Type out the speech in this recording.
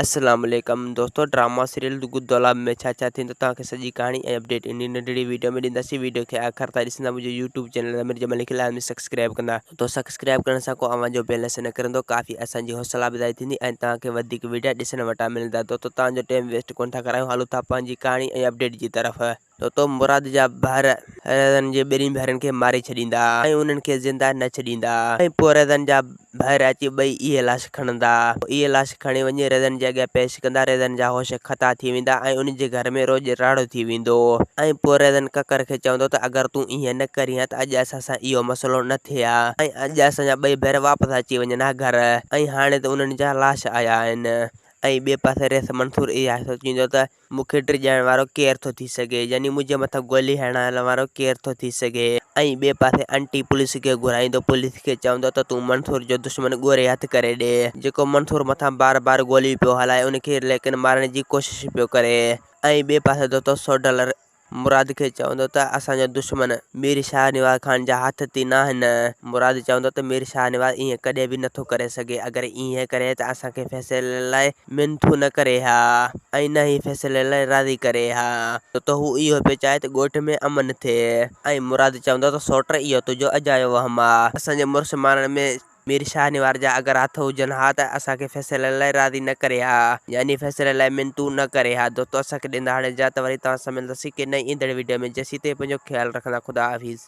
अस्सलाम वालेकुम दोस्तों, ड्रामा सीरियल द गुड दौलाब में छा थींदो तव्हांखे सॼी कहाणी ऐं अपडेट इन नंढड़ी वीडियो में ॾींदासीं। वीडियो खे आख़िर ताईं ॾिसंदा। मुंहिंजो यूट्यूब चैनल अमीर जमाल लिखियल आहे, सब्सक्राइब कंदा तो सब्सक्राइब करण सां को आवाज़ जो बैलेंस न करंदो, काफ़ी असांजी हौसला अफ़ज़ाई थींदी ऐं तव्हांखे वधीक वीडियो ॾिसण वटां मिलंदा। तो तव्हांजो टाइम वेस्ट कोन था करायूं, हलूं था पंहिंजी कहाणी ऐं अपडेट जी तरफ़। तो मुराद जा भाउर रज़न जे ॿिन्ही भेनरुनि खे मारे छॾींदा ऐं उन्हनि खे ज़िंदा न छॾींदा ऐं पोइ रज़न जा भाउर अची ॿई इहे लाश खणंदा। इहे लाश खणी वञी रज़न जे अॻियां पेश कंदा। रज़न जा होश ख़ता थी वेंदा ऐं उन जे घर में रोज़ राड़ो थी वेंदो ऐं पोइ रज़न ककर खे चवंदो त अगरि तूं ईअं न करीं हा त अॼु असां सां इहो मसइलो न थिए हा ऐं अॼु असांजा ॿई भेर वापसि अची वञनि हा घर। ऐं हाणे त उन्हनि जा लाश आया आहिनि ऐं ॿिए पासे रेस मंसूर इहा सोचींदो त मूंखे टिजाइण वारो केरु थो थी सघे, यानी मुंहिंजे मथां गोली हणण वारो केरु थो थी सघे। ऐं ॿिए पासे आंटी पुलिस खे घुराईंदो, पुलिस खे चवंदो त तूं मंसूर जो दुश्मन ॻोल्हे हथु करे ॾे, जेको मंसूर मथां बार बार गोली पियो हलाए उनखे लेकिन मारण जी कोशिशि पियो करे। ऐं ॿिए पासे दोस्तो सोडलर मुराद खे चवंदो त असांजो दुश्मन मीर शाहनवाज़ ख़ान जा हथ थी न आहिनि। मुराद चवंदो त मीर शाहनवाज़ ईअं कॾहिं बि नथो करे सघे, अगरि ईअं करे त असांखे फ़ैसिले लाइ मिनथू न करे हा ऐं न ई फ़ैसिले लाइ राज़ी करे हा। त हू इहो पियो चाहे त ॻोठ में अमन थिए। ऐं मुराद चवंदो त सोट इहो तुंहिंजो अजायो वहम आहे, असांजे मुड़ुस मारण में मीर शाहनवाज़ जा अगरि हथ हुजनि हा त असांखे फ़ैसिले लाइ राज़ी न करे हा, यानी फ़ैसिले लाइ मिनतू न करे हा। दोस्तो असांखे ॾींदा हाणे इजाज़त, वरी तव्हां सां मिलंदासीं कि नई ईंदड़ वीडियो में। जेसीं ताईं पंहिंजो ख़्यालु रखंदा। ख़ुदा हाफ़िज़।